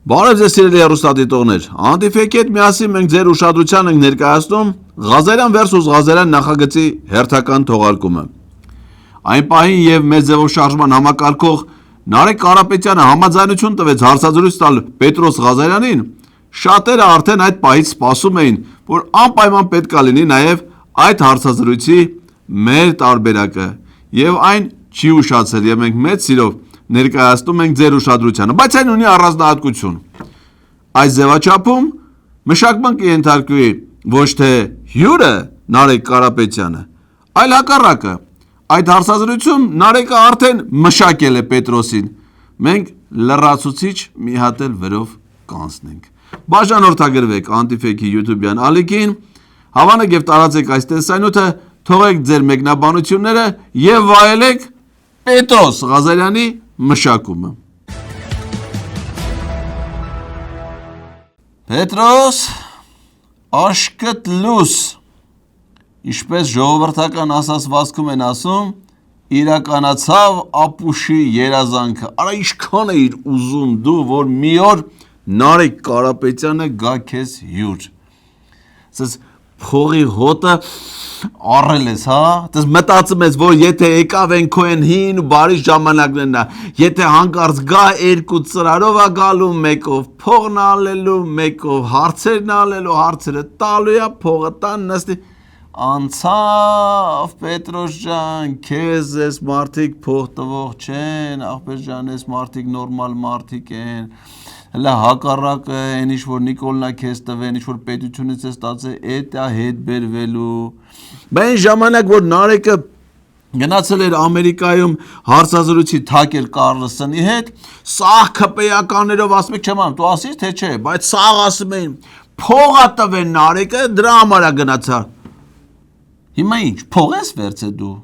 Բարև ձեզ սիրելի հեռուստադիտողներ, Antifake-ի հետ միասին մենք ձեր ուշադրության ենք ներկայացնում Ղազարյան vs Ղազարյան նախագծի հերթական թողարկումը։ Այն պահին եւ մեծ ձևով շարժման համակարգող Նարեկ Կարապետյանը համաձայնություն տվեց հարցազրույց տալ Պետրոս Ղազարյանին, շատերը արդեն այդ պահից սպասում էին, որ անպայման պետք է լինի նաեւ այդ հարցազրույցի մեր տարբերակը, եւ այն չի ուշացել եւ մենք մեծ սիրով ներկայացնում ենք ձեր ուշադրությանը, բայց այն ունի առանձնահատկություն։ Այս ձևաչափում մշակման կենթարկվի ոչ թե հյուրը Նարեկ Կարապետյանը, այլ հակառակը։ Այդ հարցազրույցում Նարեկը արդեն մշակել է Պետրոսին։ Մենք լրացուցիչ մի հատ էլ վրով կանցնենք։ Բաժանորդագրվեք Antifake-ի YouTube-յան ալիքին, հավանեք եւ տարածեք այս տեսանյութը, թողեք ձեր մեկնաբանությունները եւ վայելեք Պետրոս Ղազարյանի մշակումը։ Պետրոս, աշկտ լուս, ինչպես ժողովրդական ասացվածքում են ասում, իրականացավ ապուշի երազանքը։ Արա ինչքան էիր ուզում դու, որ մի օր Նարեկ Կարապետյանը գա քեզ հյուր։ Ասես փողի հոտը առել ես, հա? Դες մտածում ես, որ եթե եկավ են քո են հին ու բարի ժամանակներն է, եթե հանկարծ գա երկու ծրարով է գալու, մեկով փողն ալելու, մեկով հարցերն ալելու, հարցերը տալու է, փողը տան նստի։ Անցավ Պետրոս ջան, քեզ էս մարդիկ փող տվող չեն, ախպեր ջան, էս մարդիկ նորմալ մարդիկ են։ Հələ հակառակը այն ինչ որ Նիկոլնա քեզ տվեն, ինչ որ պետությունից է ստացել, էդ է հետ բերվելու։ Բայց ժամանակ որ Նարեկը գնացել էր Ամերիկայում հարցազրույցի թակել Կարլսոնի հետ, սաղ քպեականներով ասում եք չեմ անում, դու ասիր թե չէ, բայց սաղ ասում էին, փողա տվեն Նարեկը, դրա համար է գնացա։ Հիմա ինչ, փող ես վերցե դու։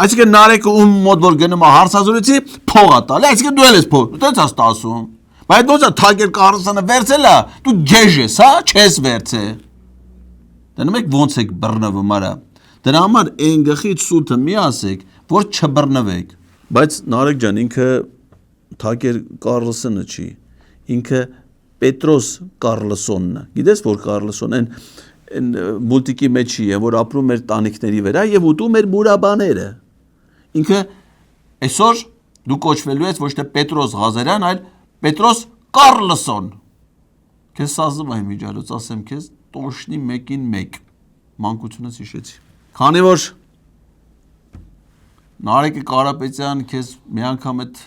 Այսինքն Նարեկը ում մոտ որ գնում է հարցազրույցի, փողա տալի, այսինքն դու ես փող, դու ես ասում։ Բայց դու թակել Կարլսոնը վերցել է, դու գեժ ես, հա, չես վերցե։ Դնում եք ոնց եք բռնվում արա։ Դրա համար այն գլխից սուտը մի ասեք, որ չբռնվեք։ Բայց Նարեկ ջան, ինքը թակել Կարլսոնը չի, ինքը Պետրոս Կարլսոնն է։ Գիտես որ Կարլսոն այն մուլտիկի մեջ չի, որ ապրում էր տանիքների վրա եւ ուտում էր մուրաբաները։ Ինքը այսօր դու կոչվելու ես ոչ թե Պետրոս Ղազարյան, այլ Պետրոս Կարլսոն։ Քեզ սազում եմ միջալոց, ասեմ քեզ տոշնի մեկին մեկ։ Մանկությունս հիշեցի։ Քանի որ Նարեկը Կարապետյան քեզ մի անգամ այդ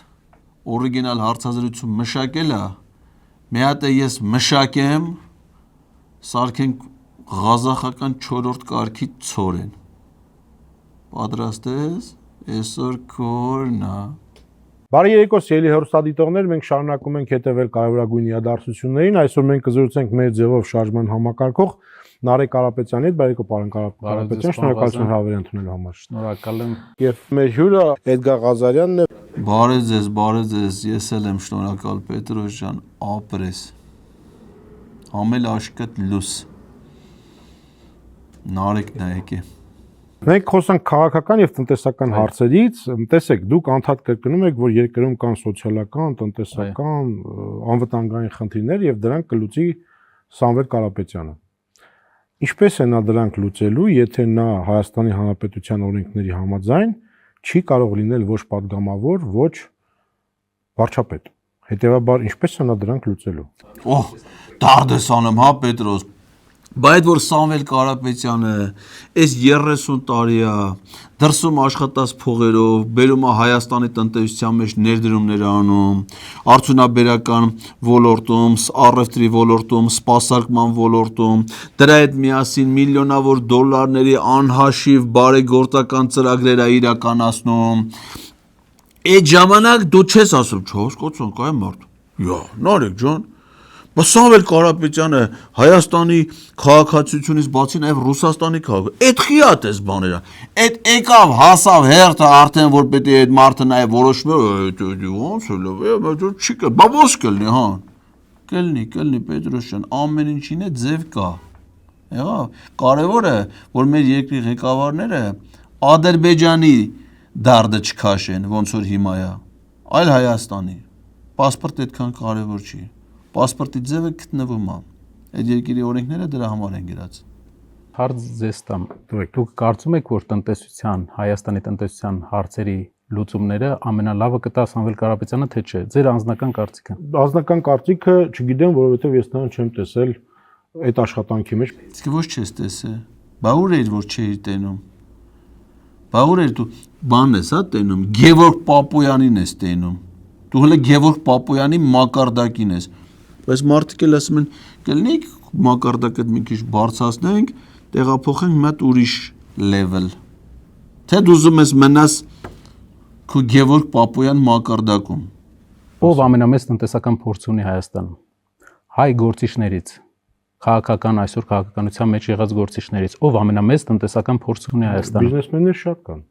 օրիգինալ հարցազրույցում մշակել է, մի հատ է ես մշակեմ, սարքենք ղազախական 4-րդ կարգի ցորեն։ Պատրաստ ես, այսօր քորնա։ Բարի երեկո սիրելի հեռուստադիտողներ, մենք շարունակում ենք հետևել կարևորագույն իրադարձություններին։ Այսօր մենք կզրուցենք մեր ձևով շարժման համակարգող Նարեկ Կարապետյանի հետ, բարի երեկո պարոն Կարապետյան, շնորհակալություն հրավերի ընդունելու համար։ Շնորհակալ եմ։ Եվ մեր հյուրը Էդգար Ղազարյանն է։ Բարև ձեզ, ես էլ եմ շնորհակալ Պետրոս ջան, ապրես։ Ամել աշկտ լուս։ Նարեկն է եկե։ Մենք խոսանք քաղաքական եւ տնտեսական հարցերից, տեսեք, դուք անդադ կրկնում եք, որ երկրում կան սոցիալական, տնտեսական, անվտանգային խնդիրներ եւ դրանք կլուծի Սամվել Կարապետյանը։ Ինչպես է նա դրանք լուծելու, եթե նա Հայաստանի Հանրապետության օրենքների համաձայն չի կարող լինել ոչ падգամավոր, ոչ վարչապետ։ Հետևաբար ինչպես է նա դրանք լուծելու։ Օհ, դարդես անեմ, հա Պետրոս։ Բայց որ Սամվել Կարապետյանը այս 30 տարի է դրսում աշխատած փողերով, բերում է Հայաստանի տնտեսության մեջ ներդրումներ անում, արդյունաբերական ոլորտում, առևտրի ոլորտում, սպասարկման ոլորտում, դրա հետ միասին միլիոնավոր դոլարների անհաշիվ բարեգործական ծրագրեր է իրականացնում։ Այդ ժամանակ դու չես ասում, չհասկացան, կայ մարդ։ Յա, Նարեկ ջան, բայց Սամվել Կարապետյանը Հայաստանի քաղաքացիությունից բացի նաև Ռուսաստանի քաղաք։ Այդ խիատ էս բաները։ Այդ եկավ հասավ հերթը արդեն որ պետք է այդ մարդը նաև որոշվի, ոնց է լավ, բայց չի կա, բա ոնց կլինի, հա։ Կլինի Պետրոս ջան, ամեն ինչին է ձև կա։ Եղավ։ Կարևորը, որ մեր երկրի ղեկավարները Ադրբեջանի դարդը չքաշեն, ոնց որ հիմա է, այլ Հայաստանի։ Պասպորտ այդքան կարևոր չի։ Պասպորտի ձևը գտնվում է։ Այդ երկրի օրենքները դրա համար են գրած։ Հարց ձեզ տամ։ Դուք կարծում եք, որ տնտեսության, Հայաստանի տնտեսության հարցերի լուծումները ամենալավը կտա Սամվել Կարապետյանը, թե չէ։ Ձեր անձնական կարծիքը։ Անձնական կարծիքը չգիտեմ, որովհետև ես նրան չեմ տեսել այդ աշխատանքի մեջ։ Իսկ ոչ չես տեսել։ Բա ուր էր որ չէիր տենում։ Բա ուր էր դու բանն ես հա տենում, Գևորգ Պապոյանին ես տենում։ Դու հələ Գևորգ Պապոյանի մակարդակին ես։ Բայց մարդիկ էլ ասում են, կլինի մակարդակը մի քիչ բարձրացնենք, տեղափոխենք մի հատ ուրիշ level։ Թե դու ուզում ես մնաս քո Գևորգ Պապոյան մակարդակում։ Ով ամենամեծ տնտեսական փորձ ունի Հայաստանում։ Հայ գործիչներից, քաղաքական այսօր քաղաքականության մեջ եղած գործիչներից, ով ամենամեծ տնտեսական փորձ ունի Հայաստանում։ Բիզնեսմեններ շատ կան։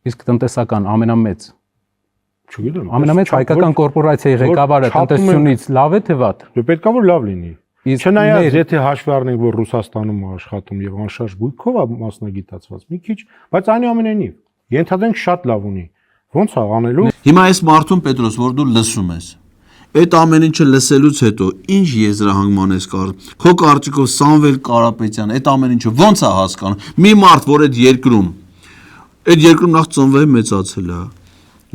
Իսկ տնտեսական ամենամեծ, չգիտեմ, ամենամեծ հայկական կորպորացիայի ղեկավարը տնտեսությունից լավ է թե վատ։ Դե պետքա որ լավ լինի։ Չնայած եթե հաշվի առնենք, որ Ռուսաստանում է աշխատում եւ անշարժ գույքով է մասնագիտացված, մի քիչ, բայց այնուամենայնիվ ենթադրենք շատ լավ ունի։ Ոնց է անելու։ Հիմա այս մարդուն Պետրոս, որ դու լսում ես, այդ ամեն ինչը լսելուց հետո ինչ եզրահանգման ես կարող։ Քո կարծիքով Սամվել Կարապետյան այդ ամեն ինչը ոնց է հասկանում։ Մի մարդ, որ այդ երկրում նախ ծնվել մեծացել է,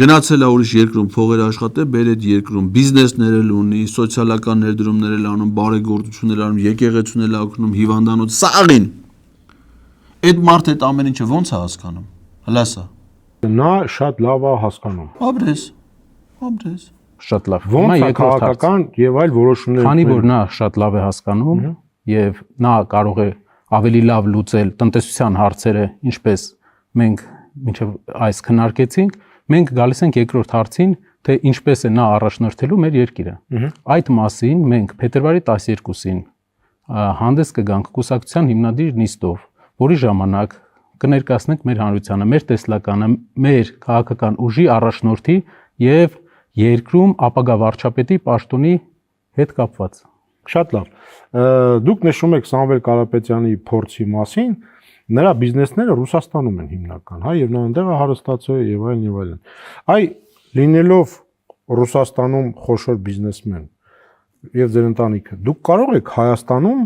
գնացել է ուրիշ երկրում փողեր աշխատել, բեր այդ երկրում բիզնեսներ էլ ունի, սոցիալական ներդրումներ էլ անում, բարեգործություններ անում, եկեղեցուներ ակնում, հիվանդանոց, սաղին։ Այդ մարդը այդ ամեն ինչը ոնց է հասկանում։ Հլասա։ Նա շատ լավ է հասկանում։ Ապրես։ Շատ լավ։ Ոնց է քաղաքական եւ այլ որոշումներ։ Քանի որ նա շատ լավ է հասկանում եւ նա կարող է ավելի լավ լուծել տնտեսության հարցերը, ինչպես մենք մինչև այս քննարկեցինք, մենք գալիս ենք երկրորդ հարցին, թե ինչպես է նա առաջնորդելու մեր երկիրը։ Այդ մասին մենք փետրվարի 12-ին հանդես կգանք կուսակցության հիմնադիր նիստով, որի ժամանակ կներկայացնենք մեր հանրությանը, մեր տեսլականը, մեր քաղաքական ուժի առաջնորդի եւ երկրում ապագա վարչապետի պաշտոնի հետ կապված։ Շատ լավ։ Դուք նշում եք Սամվել Կարապետյանի փորձի մասին, նրա բիզնեսները Ռուսաստանում են հիմնական, հա, եւ նա այնտեղ է հարստացել եւ այլն եւ այլն։ Այ լինելով Ռուսաստանում խոշոր բիզնեսմեն եւ ձեր ընտանիքը, դուք կարող եք Հայաստանում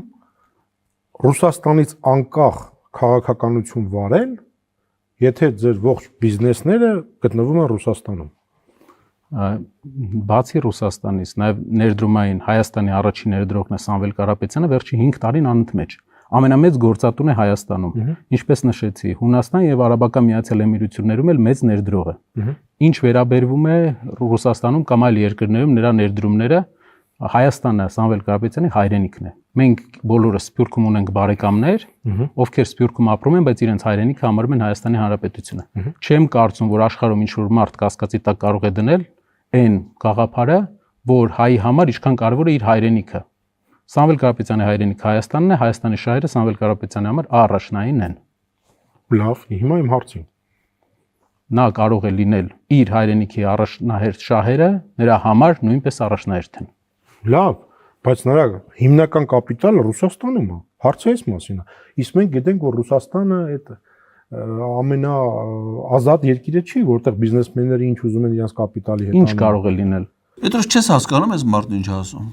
Ռուսաստանից անկախ քաղաքականություն վարել, եթե ձեր ողջ բիզնեսները գտնվում են Ռուսաստանում։ Բացի Ռուսաստանից, նաև ներդրումային Հայաստանի առաջին ներդրողն է Սամվել Կարապետյանը, վերջի 5 տարին անընդմեջ ամենամեծ գործատուն է Հայաստանում։ Ինչպես նշեցի, Հունաստան եւ Արաբական Միացյալ Էմիրություններում էլ մեծ ներդրող է։ Ինչ վերաբերվում է Ռուսաստանում կամ այլ երկրներում նրա ներդրումները, Հայաստանը Սամվել Կարապետյանի հայրենիքն է։ Մենք բոլորս Սփյուռքում ունենք բարեկամներ, ովքեր Սփյուռքում ապրում են, բայց իրենց հայրենիքը համարում են Հայաստանի Հանրապետությունը։ Չեմ կարծում, որ աշխարհում ինչ-որ մարդ կասկածի տակ կարող է դնել այն գաղափարը, որ հայի համար ինչքան կարևոր է իր հայրենիքը։ Սամվել Կարապետյանի հայրենիքը Հայաստանն է, Հայաստանի շահերը Սամվել Կարապետյանի համար առաջնային են։ Լավ, հիմա իմ հարցին։ Նա կարող է լինել իր հայրենիքի առաջնահերթ շահերը նրա համար նույնպես առաջնահերթ են։ Լավ, բայց նրա հիմնական կապիտալը Ռուսաստանում է։ Հարցը այս մասին է։ Իսկ մենք գիտենք, որ Ռուսաստանը այդ ամենաազատ երկիրը չի, որտեղ բիզնեսմենները ինչ ուզում են իրենց կապիտալի հետ Ինչ կարող է լինել։ Պետրոս չես հասկանում այս մարդն ինչ ասում։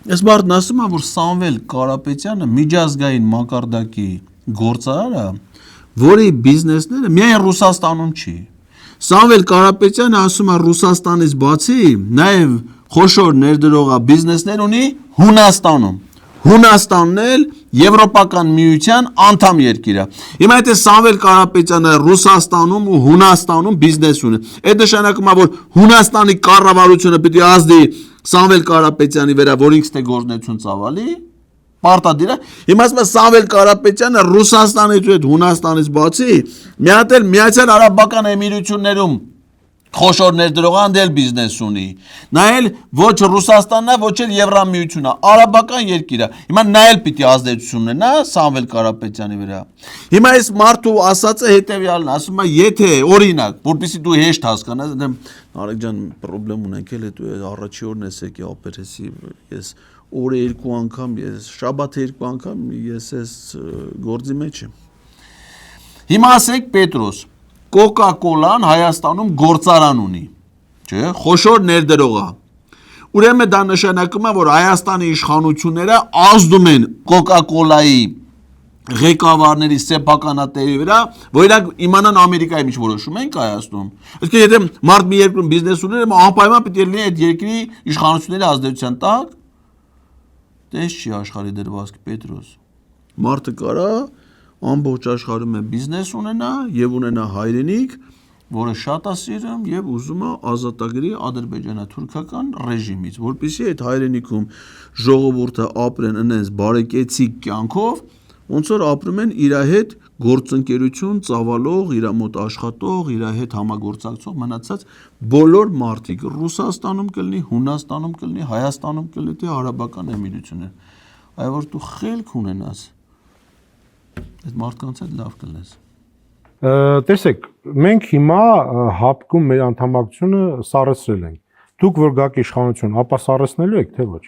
Այս մարդն ասում է, որ Սամվել Կարապետյանը միջազգային մակարդակի գործարար է, որի բիզնեսները միայն Ռուսաստանում չի։ Սամվել Կարապետյանը ասում է Ռուսաստանից բացի նաև խոշոր ներդրողա բիզնեսներ ունի Հունաստանում։ Հունաստանն էլ Եվրոպական միության անդամ երկիր է։ Հիմա եթե Սամվել Կարապետյանը Ռուսաստանում ու Հունաստանում բիզնես ունի, այդ նշանակում է, որ Հունաստանի կառավարությունը պիտի ազդի Սամվել Կարապետյանի վրա, որ ինքն է գործունեություն ծավալի, պարտադիր է։ Հիմա ասում է Սամվել Կարապետյանը Ռուսաստանից ու այդ Հունաստանից բացի մի հատ էլ Միացյալ Արաբական Էմիրություններում խոշոր ներդրողան բիզնես ունի։ Նա էլ ոչ Ռուսաստանն է, ոչ էլ Եվրամիությունն է, արաբական երկիր է։ Հիմա նա էլ պիտի ազդեցություն ունենա Սամվել Կարապետյանի վրա։ Հիմա այս մարդու ասածը հետևյալն է, ասում է, եթե օրինակ, որպեսզի դու հեշտ հասկանաս, Նարեկ ջան, պրոբլեմ ունենք էլ դու առաջի օրն ես եկի օպերեսի, ես օրը 2 անգամ, ես շաբաթը 2 անգամ ես այս գործի մեջ եմ։ Հիմա ասեք Պետրոս Coca-Cola-ն Հայաստանում գործարան ունի, չէ՞, խոշոր ներդրող է։ ուրեմն դա նշանակում է, որ Հայաստանի իշխանությունները ազդում են Coca-Cola-ի ղեկավարների սեփականատերի վրա, որ իրանք իմանան Ամերիկայում ինչ որոշում են կայացնում։ Իսկ եթե մարդ մի երկրում բիզնես ունի, անպայման պետք է լինի այդ երկրի իշխանությունների ազդեցության տակ։ Տես չի աշխարհի դրվածք Պետրոս։ Մարդը կարա ամբողջ աշխարհում է բիզնես ունենա եւ ունենա հայրենիք, որը շատ է սիրում եւ ուզում է ազատագրի ադրբեջանա-թուրքական ռեժիմից, որպեսզի այդ հայրենիքում ժողովուրդը ապրեն այնպես բարեկեցիկ կյանքով, ոնց որ ապրում են իր հետ գործընկերություն ծավալող, իր մոտ աշխատող, իր հետ համագործակցող մնացած բոլոր մարդիկ Ռուսաստանում կլինի, Հունաստանում կլինի, Հայաստանում կլինի, թե Արաբական Էմիրություններ։ Այո, որ դու խելք ունենաս, այդ մարդկանց հետ լավ կլես։ Տեսեք, մենք հիմա հապկում մեր անդամակցությունը սառեցրել ենք։ Դուք որ գաք իշխանություն, ապա սառեցնելու եք, թե ոչ։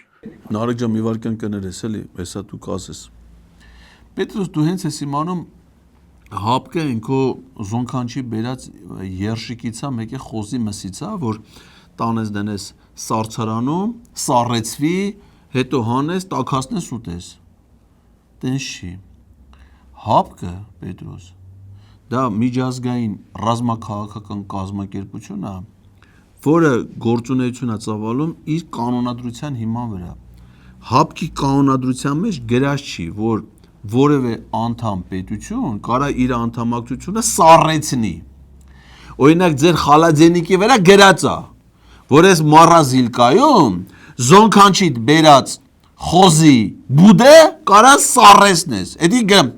Նարեկ ջան, մի վարքան կներես էլի, հեսա դու կասես։ Պետրոս, դու հենց ես իմանում հապկը ինքո զոնքանչի բերած երշիկիցա մեկը խոզի մսիցա, որ տանես դնես սարցարանում, սառեցվի, հետո հանես, տաքացնես ուտես։ Տենց չի։ Հապկը, Պետրոս, դա միջազգային ռազմաքաղաքական կազմակերպություն է, որը գործունեություն է ծավալում իր կանոնադրության հիման վրա։ Հապկի կանոնադրության մեջ գրած չի, որ որևէ անդամ պետություն կարա իր անդամակցությունը սառեցնի։ Օրինակ ձեր խալաձենիկի վրա գրած է, որ այս մառազիլկայում զոնքանչիդ բերած խոզի բուդե կարա սառեցնես։ Էդի գեմ։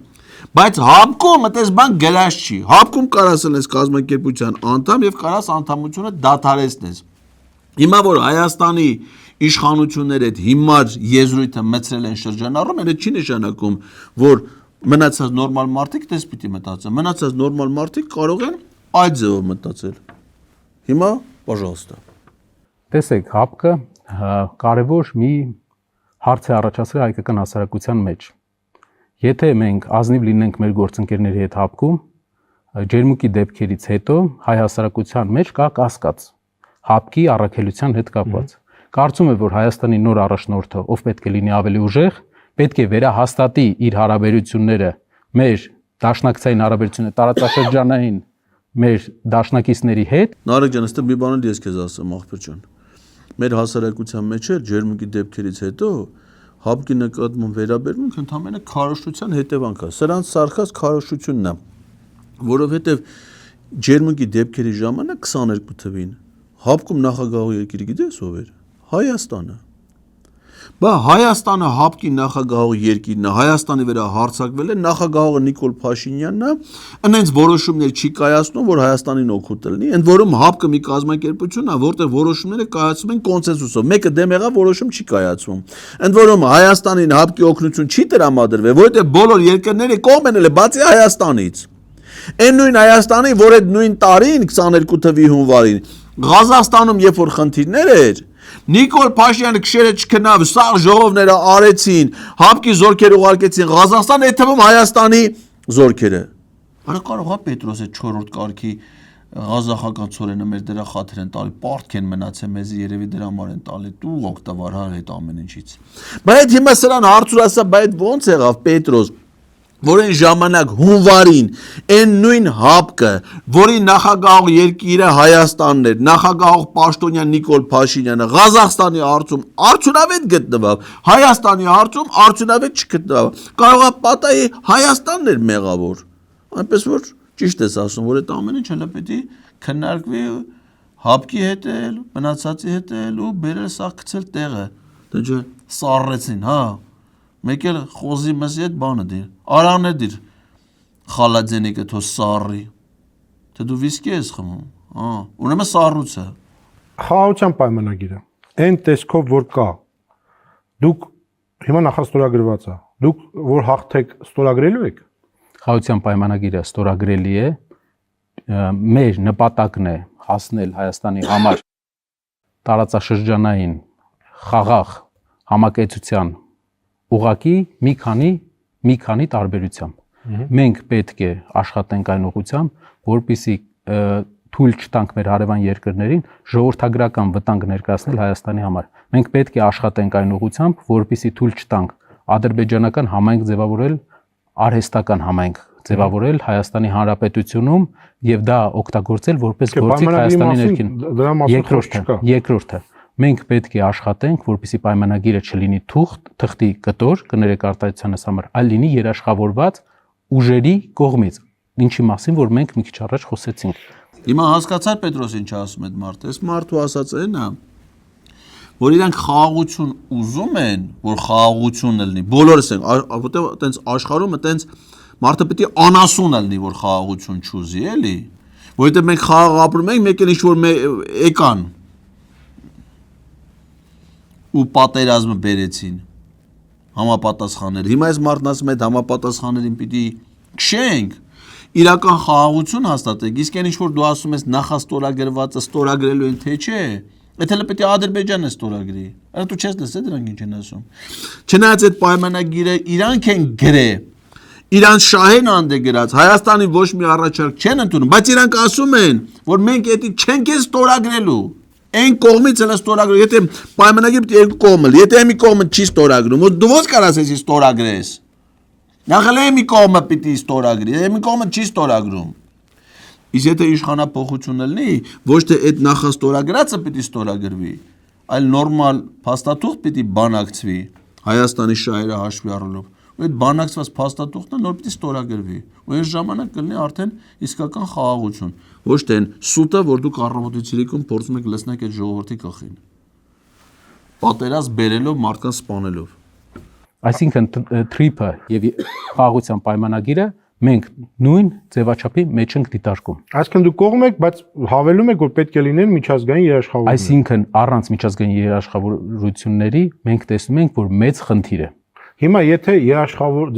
Բայց հապկում այդպես բան գրած չի։ Հապկում կարաս լես կազմակերպության անդամ եւ կարաս անդամությունը դադարեցնես։ Հիմա որ Հայաստանի իշխանությունները այդ հիմար եզրույթը մցրել են շրջանառում, դա չի նշանակում, որ մնացած նորմալ մարդիկ դες պիտի մտածեն։ Մնացած նորմալ մարդիկ կարող են այդ ձևով մտածել։ Հիմա, пожалуйста։ Տեսեք, հապկը կարևոր մի հարց է առաջացրել հայկական հասարակության մեջ։ Եթե մենք ազնիվ լինենք մեր գործընկերների հետ հապկում, ջերմուկի դեպքերից հետո հայ հասարակության մեջ կա կասկած հապկի առաքելության հետ կապված։ Կարծում եմ, որ Հայաստանի նոր առաջնորդը, ով պետք է լինի ավելի ուժեղ, պետք է վերահաստատի իր հարաբերությունները մեր դաշնակցային հարաբերությունները տարածաշրջանային մեր դաշնակիցների հետ։ Նարեկ ջան, այստեղ մի բան ես քեզ ասեմ, աղբեր ջան։ Մեր հասարակության մեջ է ջերմուկի դեպքերից հետո հապկի նկատմամբ վերաբերմունք ընդհանրապես քարոշչության հետևանք է։ Սրանց սարքած քարոշչությունն է, որովհետև ջերմուկի դեպքերի ժամանակ 22 թվին հապկում նախագահող երկիրը գիտես ով էր։ Հայաստանը։ Բա Հայաստանը հապկի նախագահող երկիրն է, Հայաստանի վրա հարձակվել է, նախագահողը Նիկոլ Փաշինյանն է, այնց որոշումներ չի կայացնում, որ Հայաստանին օգուտ լինի, ընդ որում հապկը մի կազմակերպություն է, որտեղ որոշումները կայացվում են կոնսենսուսով, մեկը դեմ եղավ, որոշում չի կայացվում։ Ընդ որում Հայաստանին հապկի օգնություն չի տրամադրվել, որովհետև բոլոր երկրները կողմ են ելել, բացի Հայաստանից։ Այն նույն Հայաստանի, որ այդ նույն տարին 22 թվականի հունվարին Ղազախստանում երբ որ խնդիրներ էր, Նիկոլ Փաշինյանը քշերը չքնավ, սաղ ժողովները արեցին, հապկի զորքեր ուղարկեցին Ղազախստան, այդ թվում Հայաստանի զորքերը։ Արա կարող է Պետրոս այդ 4-րդ կարգի ղազախական ծորենը մեր դրա խաթր են տալի, պարտք են մնացել մեզի երևի դրա համար են տալի, դու օգտավար հար այդ ամեն ինչից։ Բայց հիմա սրան հարցուր ասա, բայց ո՞նց եղավ Պետրոս, որ այն ժամանակ հունվարին այն նույն հապկը, որի նախագահող երկիրը Հայաստանն էր, նախագահող պաշտոնյա Նիկոլ Փաշինյանը Ղազախստանի հարցում արդյունավետ գտնվավ, Հայաստանի հարցում արդյունավետ չգտնվավ։ Կարող է պատահի Հայաստանն էր մեղավոր։ Այնպես որ ճիշտ ես ասում, որ այդ ամեն ինչ հենց պետք է քննարկվի հապկի հետ էլ, մնացածի հետ էլ ու բերել սա գցել տեղը։ Դե սառեցին, հա։ Մեկ էլ խոզի մսի այդ բանը դիր, արանն է դիր, խալաձենիկը թո սառի, թե դու վիսկի ես խմում, ուրեմն սառույցը։ Խաղաղության պայմանագիրը, այն տեսքով որ կա, դուք հիմա նախաստորագրված է, դուք որ հաղթեք ստորագրելու եք։ Խաղաղության պայմանագիրը ստորագրելի է, մեր նպատակն է հասնել Հայաստանի համար տարածաշրջանային խաղաղ համակեցության ուղղակի մի քանի տարբերությամբ։ Մենք պետք է աշխատենք այն ուղղությամբ, որպեսզի թույլ չտանք մեր հարևան երկրներին ժողովրդագրական վտանգ ներկայացնել Հայաստանի համար։ Մենք պետք է աշխատենք այն ուղղությամբ, որպեսզի թույլ չտանք ադրբեջանական համայնք ձևավորել, արհեստական համայնք ձևավորել Հայաստանի Հանրապետությունում եւ դա օգտագործել որպես գործիք Հայաստանի ներքին։ Երկրորդը մենք պետք է աշխատենք, որպեսզի պայմանագիրը չլինի թղթի կտոր, կներեք արտահայտությանս համար, այլ լինի երաշխավորված ուժերի կողմից, ինչի մասին որ մենք մի քիչ առաջ խոսեցինք։ Հիմա հասկացա Պետրոս ինչ ասում այդ մարդը։ Այս մարդու ասած այն է, որ իրանք խաղաղություն ուզում են, որ խաղաղությունը լինի։ Բոլորս են, որտեղ այտենց աշխարհում այտենց մարդը պետք է անասուն լինի, որ խաղաղություն չուզի, էլի։ Որովհետև մենք խաղաղ ապրում ենք, մեկ էլ ինչ որ եկան ու պատերազմը բերեցին համապատասխաններ։ Հիմա այս մարդն ասում է համապատասխաններին պիտի քշենք, իրական խաղաղություն հաստատենք, իսկ այն ինչ որ դու ասում ես նախաստորագրվածը ստորագրելու են թե չէ, այդ հենց պետք է Ադրբեջանը ստորագրի։ Այո դու չես լսել դրանք ինչ են ասում։ Չնայած այդ պայմանագիրը իրանք են գրել, իրանց շահեն անդե գրած, Հայաստանի ոչ մի առաջարկ չեն ընդունում, բայց իրանք ասում են, որ մենք դա չենք ստորագրելու։ Այն կողմից էլ ստորագրել, եթե պայմանագիրը պետք է երկու կողմը, եթե մի կողմը չի ստորագրում, դու ո՞նց կարաս էսի ստորագրես։ Նախ էլ մի կողմը պիտի ստորագրի, մի կողմը չի ստորագրում։ Իսկ եթե իշխանապողությունը լինի, ոչ թե այդ նախաստորագրածը պիտի ստորագրվի, այլ նորմալ փաստաթուղթ պիտի բանակցվի Հայաստանի շահերը հաշվի առնելով։ Ու այդ բանակցված փաստաթուղթը նոր պիտի ստորագրվի։ Ու այս ժամանակ կլինի արդեն իսկական խաղաղություն, ոչ թե սուտը, որ դուք առավոտից փորձում եք լցնել այդ ժողովրդի գլխին։ Պատերազմ բերելով, մարդկանց սպանելով։ Այսինքն թրիփը եւ խաղաղության պայմանագիրը մենք նույն ձևաչափի մեջ ենք դիտարկում։ Այսինքն դու կողմ եք, բայց հավելում եք, որ պետք է լինեն միջազգային երաշխավորություններ։ Այսինքն առանց միջազգային երաշխավորությունների մենք տեսնում ենք, որ մեծ խնդիր է։ Հիմա եթե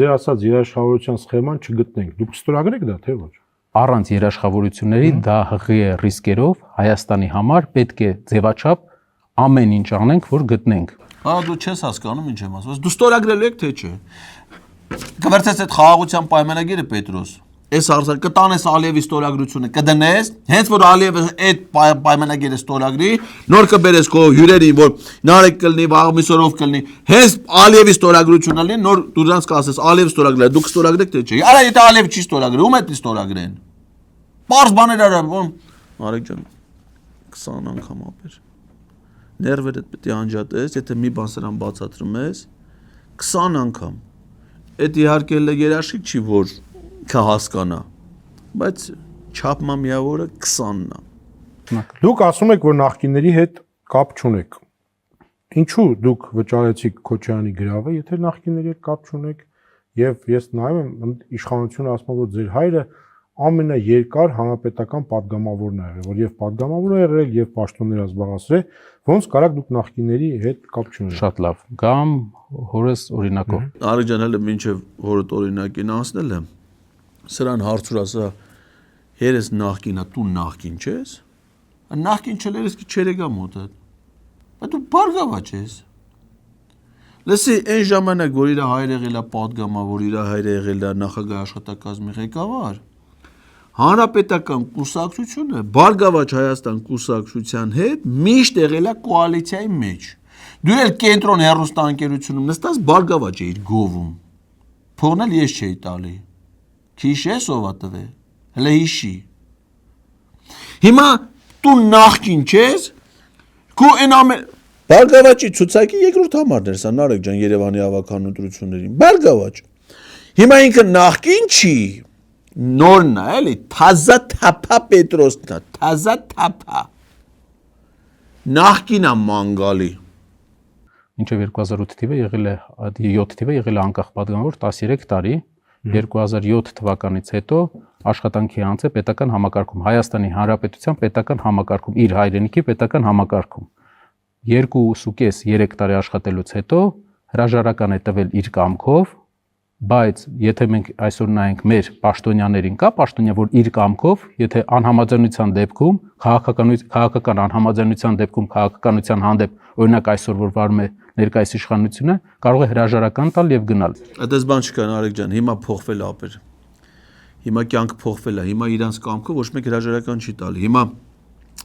ձեր ասած երաշխավորության սխեման չգտնենք, դուք ստորագրեք դա թե ոչ։ Առանց երաշխավորությունների դա հղի է ռիսկերով Հայաստանի համար պետք է ձևաչափ ամեն ինչ անենք, որ գտնենք։ Հա դու չես հասկանում ինչ եմ ասում։ Դու ստորագրելու եք թե չէ։ Կվերցես այդ խաղաղության պայմանագիրը Պետրոս։ Այս հարցը կտանես Ալիևի ստորագրությունը, կդնես, հենց որ Ալիևը այդ պայմանագիրը ստորագրի, նոր կբերես քո հյուրերին, որ նարեկ կլինի, վաղմիսորով կլինի, հենց Ալիևի ստորագրությունը լինի, նոր դու դրանց կասես Ալիև ստորագրել, դուք ստորագրեք թե չէ։ Արա եթե Ալիև չի ստորագրել, ում է ստորագրեն։ Պարզ բաներ արա, ո՞ն Արեկ ջան 20 անգամ ապեր։ Ներվերդ պետք է անջատես, եթե մի բան սրան բացատրում ես 20 անգամ։ Այդ իհարկե երաշխիք չի, որ կհասկանա, բայց չափման միավորը 20-ն է։ Դուք ասում եք, որ նախկինների հետ կապ չունեք։ Ինչու դուք վճարեցիք Քոչարյանի գրավը, եթե նախկինների հետ կապ չունեք, եւ ես նայում եմ իշխանությունը ասում է, որ ձեր հայրը ամենաերկար հանրապետական падգամավորն է եղել, որ եւ падգամավոր է եղել եւ պաշտոններ զբաղեցրել, ոնց կարաք դուք նախկինների հետ կապ չունենաք։ Շատ լավ։ Կամ հորս օրինակով։ Արեկ ջան, հələ մինչեւ հորդ օրինակին անցնել եմ։ Սրան հարցուր ասա, երես նախկինա, դու նախկին չես։ Նախկին չլերես ki չերեգա մոտդ։ Բայց դու բարգավաճ ես։ Լսի, այն ժամանակ, որ իր հայրը եղել է падգամավոր, իր հայրը եղել է նախագահ աշխատակազմի ղեկավար, հանրապետական կուսակցությունը Բարգավաճ Հայաստան կուսակցության հետ միշտ եղել է կոալիցիայի մեջ։ Դու էլ կենտրոն հեռուստաընկերությունում նստած Բարգավաճ էիր գովում։ Փողն էլ ես չէի տալի։ Քիշես ով է տվել։ Հələ հիշի։ Հիմա դու նախքին չես։ Քո այն ամեն Բարգավաճի ցուցակի երկրորդ համարն էր սա Նարեկ ջան Երևանի ավական ընտրություններին։ Բարգավաճ։ Հիմա ինքը նախքին չի։ Նորն է, էլի, թազա թափա Պետրոսն է, թազա թափա։ Նախքին է մանգալի։ Մինչև 2008 թիվը եղել է 7 թիվը եղել է անկախ падգամավոր 13 տարի 2007 թվականից հետո աշխատանքի անց է պետական համակարգում Հայաստանի Հանրապետության պետական համակարգում իր հայրենիքի պետական համակարգում 2.5-3 տարի աշխատելուց հետո հրաժարական է տվել իր կամքով, բայց եթե մենք այսօր նայենք մեր պաշտոնյաներին, կա պաշտոնյա, որ իր կամքով, եթե անհամաձայնության դեպքում, քաղաքական անհամաձայնության դեպքում քաղաքականության հանդեպ, օրինակ այսօր որ վարում է ներկայիս իշխանությունը, կարող է հրաժարական տալ եւ գնալ։ Այդպես բան չկա, Արեկ ջան, հիմա փոխվել ապեր։ Հիմա կյանք փոխվել է, հիմա իրանց կամքը ոչ մեկ հրաժարական չի տալի։ Հիմա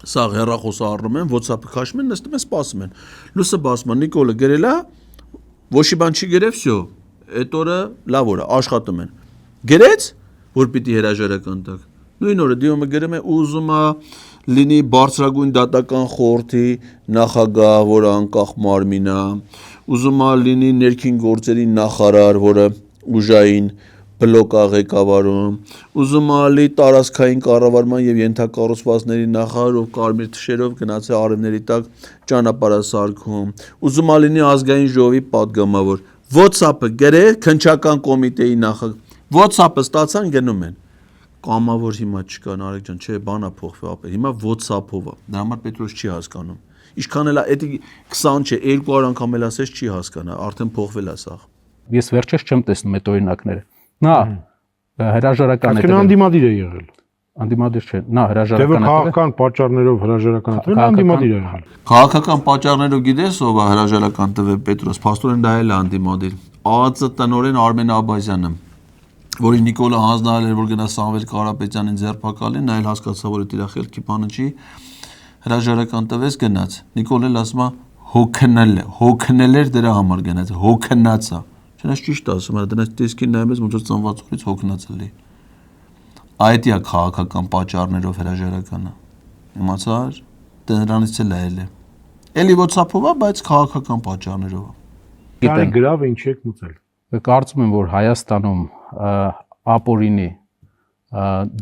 սա հեռախոսը առնում են, WhatsApp-ը քաշում են, նստում են, սպասում են։ Լույսը բացում են, Նիկոլը գրել է, ոչի բան չի գրել, всё։ Այդ օրը լավ օր է, աշխատում են։ Գրեց, որ պիտի հրաժարական տակ։ Նույն օրը դիոմը գրում է ուզում է լինի բարձրագույն դատական խորհրդի նախագահ, որը անկախ մարմին է, ուզում է լինի ներքին գործերի նախարար, որը ուժային բլոկ է ղեկավարում, ուզում է լինի տարածքային կառավարման եւ ենթակառուցվածքների նախարար, ով կարմիր թշերով գնացել արևների տակ ճանապարհասարքում, ուզում է լինի ազգային ժողովի падգամավոր։ WhatsApp-ը գրել քննչական կոմիտեի նախագահ, WhatsApp-ը ստացան գնում են։ Կամավոր հիմա չկա, Նարեկ ջան, չէ, բանա փոխվի ապեր։ Հիմա WhatsApp-ով է։ Դա համար Պետրոս չի հասկանում։ Ինչքան էլ է, դա 20 չէ, 200 անգամ էլ ասես չի հասկանա, արդեն փոխվել է սա։ Ես վերջերս չեմ տեսնում այդ օրինակները։ Նա հրաժարական է։ Այսինքն անդիմադիր է եղել։ Անդիմադիր չէ, նա Դե հրաժարական է։ քաղաքական պատճառներով հրաժարական է տվել, անդիմադիր է եղել։ Քաղաքական պատճառներով գիտես ով է հրաժարական տվել Պետրոս, փաստորեն դա էլ է անդիմադիր։ ԱԱԾ տնօրեն Արմեն Աբազյանը, որի Նիկոլը հանձնարարել էր, որ գնա Սամվել Կարապետյանին ձերբակալի, նա էլ հասկացավ, որ իր խելքի բանը չի, հրաժարական տվեց գնաց։ Նիկոլն ասում է հոգնել էր դրա համար գնաց, հոգնած է։ Չնայած ճիշտ ասում է, դրանց տեսքին նայում ես ոնց որ ծնված օրից հոգնած է լի։ Այդ է քաղաքական պատճառներով հրաժարականը։ Իմացար, դրանից էլ է։ Էլի WhatsApp-ով է, բայց քաղաքական պատճառներով։ Դա գրավ ինչ եք մուծել։ Կարծում եմ, որ Հայաստանում ապօրինի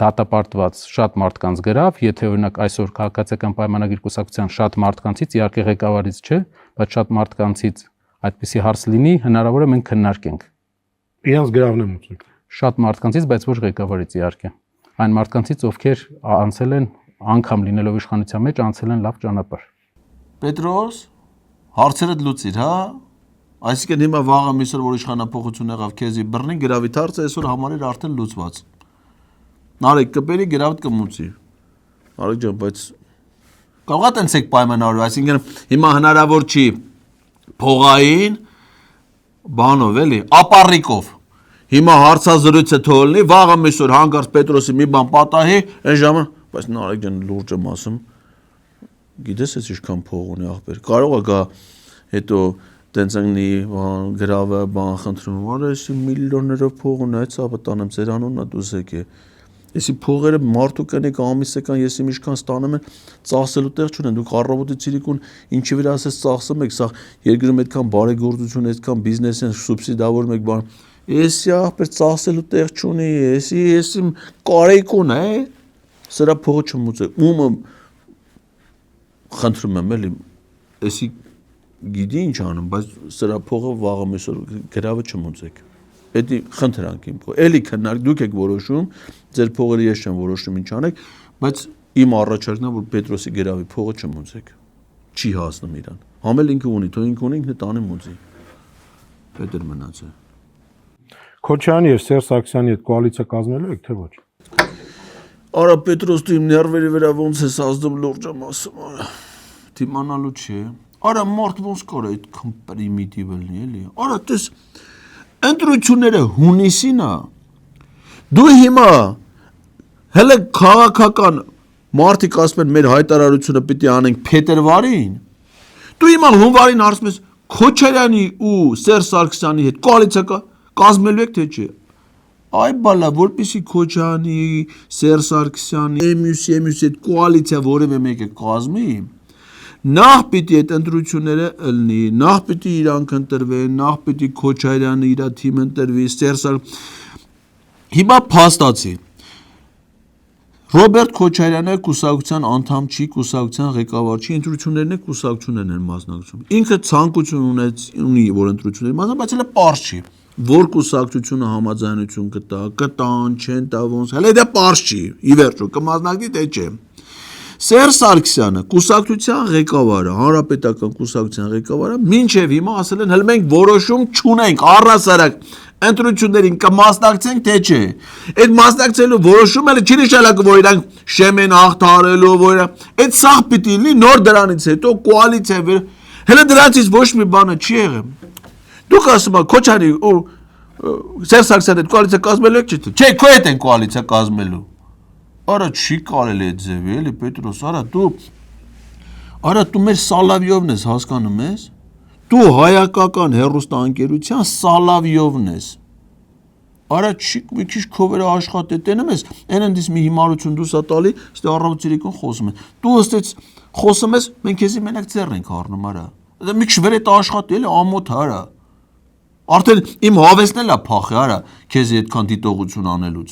դատապարտված շատ մարդկանց գրավ, եթե օրինակ այսօր քաղաքացիական պայմանագիր կուսակցության շատ մարդկանցից, իհարկե ղեկավարից չէ, բայց շատ մարդկանցից այդպիսի հարց լինի, հնարավոր է մենք քննարկենք։ Իրանց գրավն է մուծել։ Շատ մարդկանցից, բայց ոչ ղեկավարից իհարկե։ Այն մարդկանցից, ովքեր անցել են անգամ լինելով իշխանության մեջ, անցել են լավ ճանապարհ։ Պետրոս, հարցերդ լուծիր, հա։ Այսինքն հիմա վաղը միսր որ իշխանապողություն եղավ քեզի բռնի գրավի հարցը այսօր համարիր արդեն լուծված։ Նարեկ կպերի գրավդ կմուծի։ Նարեկ ջան, բայց կարող է տենց եք պայմանավորվել, այսինքն հիմա հնարավոր չի փողային բանով էլի, ապառիկով։ Հիմա հարցազրույցը թողնի, վաղը միսր հանգարց Պետրոսի մի բան պատահի, այն ժամը, բայց Նարեկ ջան լուրջ եմ ասում։ Գիտես ես ինչքան փող ունի ախպեր։ Կարող է գա հետո տենց անգնի գրավը բան խնդրում, որ էսի միլիոններով փող ունի, այդ սա տանեմ ձեր անունն է դուս եկե։ Էսի փողերը մարդու կնեք ամիսական եսի ինչքան ստանում են, ծախսելու տեղ չունեն, դուք առավոտի ցիրիկուն ինչի վրա ասես ծախսում եք, սա երկրում այդքան բարեգործություն, այդքան բիզնես են սուբսիդավորում եք բան։ Էսի ախպեր ծախսելու տեղ չունի, էսի կարեկուն է, սրա փողը չմուծեք։ Ումը խնդրում եմ էլի, էսի գիտի ինչ անում, բայց սրա փողը վաղը մեսօր գրավը չմուծեք։ Էդի խնդրանք իմ փող։ Էլի քննարկ դուք եք որոշում, ձեր փողերը ես չեմ որոշում ինչ անեք, բայց իմ առաջարկն է որ Պետրոսի գրավի փողը չմուծեք։ Չի հասնում իրան։ Համել ինքը ունի, թող ինքը ունի, ինքը տանի մուծի։ Պետր մնացել։ Քոչարյանի եւ Սերժ Սարգսյանի հետ կոալիցիա կազմելու եք թե ոչ։ Արա Պետրոս դու իմ ներվերի վրա ոնց ես ազդում լուրջ եմ ասում, արա։ Դիմանալու չի։ Արա մարդ ոնց կարա այդքան պրիմիտիվ լինի, էլի։ Արա տես ընտրությունները հունիսին է։ Դու հիմա հələ քաղաքական մարդիկ ասում են մեր հայտարարությունը պիտի անենք փետրվարին։ Դու հիմա հունվարին ասում ես Քոչարյանի ու Սերժ Սարգսյանի հետ կոալիցիա կազմելու եք թե չէ։ Այ բալա, որպեսի Քոչարյանի, Սերժ Սարգսյանի, MUC հետ կոալիցիա որևէ մեկը կազմի, նախ պիտի այդ ընտրությունները ըլնի, նախ պիտի իրանք ընտրվեն, նախ պիտի Քոչարյանը իր թիմը ընտրվի, Սերժ Հիմա փաստացի Ռոբերտ Քոչարյանը կուսակցության անդամ չի, կուսակցության ղեկավար չի, ընտրություններն է կուսակցություններն են մասնակցում։ Ինքը ցանկություն ունի, որ ընտրությունների մասնակցի, բայց հələ պարզ չի, որ կուսակցությունը համաձայնություն կտան, չեն տա ոնց, հələ դա պարզ չի, ի վերջո կմասնակցի թե չէ։ Սերժ Սարգսյանը կուսակցության ղեկավարը, հանրապետական կուսակցության ղեկավարը, մինչև հիմա ասել են, հələ մենք որոշում չունենք, առհասարակ ընտրություններին կմասնակցենք թե չէ։ Այդ մասնակցելու որոշումը չի նշանակում, որ իրանք շեմ են հաղթահարելու, որ այդ սաղ պիտի լինի նոր դրանից հետո կոալիցիա հələ դրանից ոչ մի բանը չի եղել։ Դուք ասում եք Քոչարյանի ու Սերժ Սարգսյանը այդ կոալիցիա կազմելու եք չի։ Չէ, քո հետ են կոալիցիա կազմելու։ Արա չի կարելի այդ ձևի, էլի Պետրոս, արա դու մեր Սալավիովն ես, հասկանում ես։ Դու հայկական հեռուստաընկերության Սալավիովն ես։ Արա չի մի քիչ քո վրա աշխատե տենում ես, այնպես մի հիմարություն դու սա տալի, ստե առավոտերիկուն խոսում ես։ Դու ըստից խոսում ես, մենք քեզի մենակ ձեռ ենք առնում, արա։ Դա մի քիչ վրա աշխատի, էլի ամոթ արա։ Արդեն իմ հավեսն էլ է փախի, արա, քեզի այդքան դիտողություն անելուց։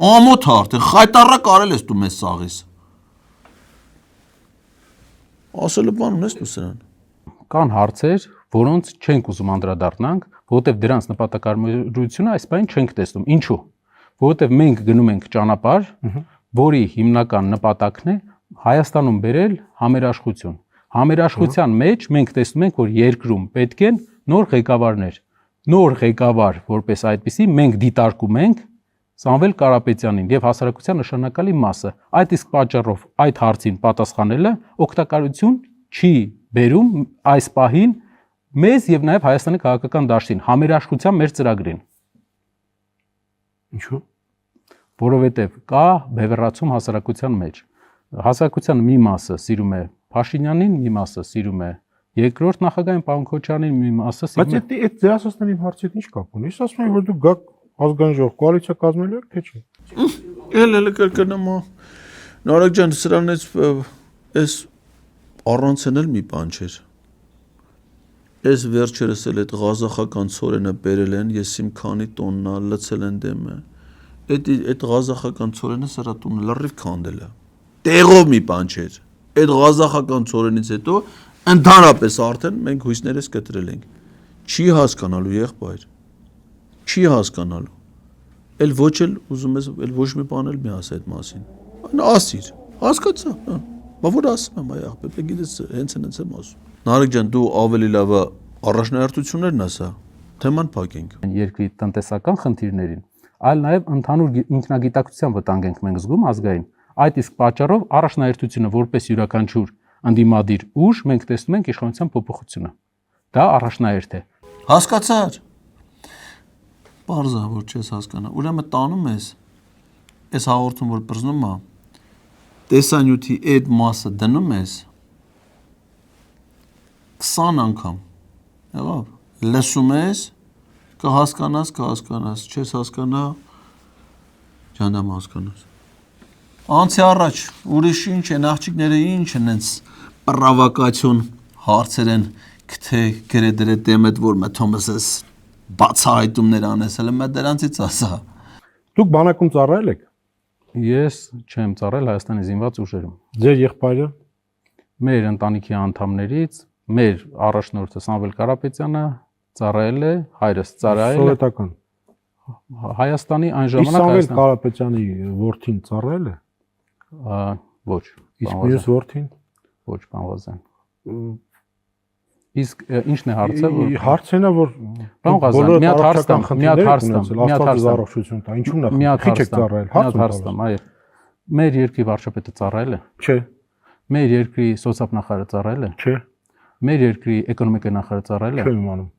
Ամոթ արդեն խայտարակ արել ես դու մեզ սաղիս։ Ասելու բան ունես դու սրան։ Կան հարցեր, որոնց չենք ուզում անդրադառնանք, որովհետև դրանց նպատակարարությունը այս բան չենք տեսնում։ Ինչու՞։ Որովհետև մենք գնում ենք ճանապարհ, որի հիմնական նպատակն է Հայաստանում բերել համերաշխություն։ Համերաշխության մեջ մենք տեսնում ենք, որ երկրում պետք են նոր ղեկավարներ։ Նոր ղեկավար, որպես այդպիսի, մենք դիտարկում ենք Սամվել Կարապետյանին եւ հասարակության նշանակալի մասը։ Այդ իսկ պատճառով այդ հարցին պատասխանելը օգտակարություն չի բերում այս պահին մեզ եւ նաեւ Հայաստանի քաղաքական դաշտին, համերաշխության մեր ծրագրին։ Ինչու՞։ Որովհետեւ կա բևեռացում հասարակության մեջ։ Հասարակության մի մասը սիրում է Փաշինյանին, մի մասը սիրում է երկրորդ նախագահային պարոն Քոչարյանին, մի մասը սիրում է։ Բայց այդ դասասների իմ հարցի հետ ինչ կապ ունի։ Ես ասում եմ, որ դու գաք ազգային ժողով կոալիցիա կազմելու եք, թե չէ։ Էլ կրկնեմ։ Նարեկ ջան, սրանից էս առանցն էլ մի բան չէր։ Էս վերջերս էլ այդ ղազախական ծորենը բերել են, ես իմ քանի տոննա լցել են դեմը։ Այդ ղազախական ծորենը սրա տունը լրիվ քանդել է։ Տեղով մի բան չէր։ Այդ ղազախական ծորենից հետո ընդհանրապես արդեն մենք հույսներս կտրել ենք։ Չի հասկանալու եղբայր։ Չի հասկանալու։ Էլ ոչ էլ ուզում ես, էլ ոչ մի բան էլ մի ասա այդ մասին։ Այն ասիր, հասկացա։ Բա որ ասում եմ, այ աղբետ, գիտես, հենց եմ ասում։ Նարեկ ջան, դու ավելի լավը առաջնահերթություններն ասա, թեման փակենք։ Երկրի տնտեսական խնդիրներին, այլ նաև ընդհանուր ինքնագիտակցության վտանգ ենք մենք զգում ազգային։ Այդ իսկ պատճառով առաջնահերթությունը որպես յուրաքանչյուր ընդդիմադիր ուժ մենք տեսնում ենք իշխանության փոփոխությունը։ Դա առաջնահերթ է։ Հասկացար։ Պարզա, որ չես հասկանա։ Ուրեմն տանում ես, այս հաղորդում որ բռնում է, տեսանյութի այդ մասը դնում ես 20 անգամ։ Եղավ։ Լսում ես, կհասկանաս, չես հասկանա, ջանդամ հասկանաս։ Անցի առաջ, ուրիշ ինչ են, աղջիկները ինչ են ենց պրավոկացիոն հարցեր են, թե գրեդրե դեմդ որ մթոմս ես բացահայտումներ անես, հələ մա դրանցից ասա։ Դուք բանակում ծառայել եք։ Ես չեմ ծառայել Հայաստանի զինված ուժերում։ Ձեր եղբայրը։ Մեր ընտանիքի անդամներից մեր առաջնորդը Սամվել Կարապետյանը ծառայել է, հայրս ծառայել է Սովետական։ Հայաստանի այն ժամանակ Սամվել Կարապետյանի որդին ծառայել է։ Ոչ, Իսկ մյուս որդին։ ոչ, բանվազան։ Իսկ ի՞նչն է հարցը։ Հարցն է, որ Պարոն Ղազարյան, մի հատ հարց տամ։ Ինչու՞ն է։ Քիչ եք ծառայել, հարց տամ, այո։ Մեր երկրի վարչապետը ծառայել է։ Չէ։ Մեր երկրի սոցիալ-նախարարը ծառայել է։ Չէ։ Մեր երկրի էկոնոմիկայի նախարարը ծառայել է։ Չեմ իմանում։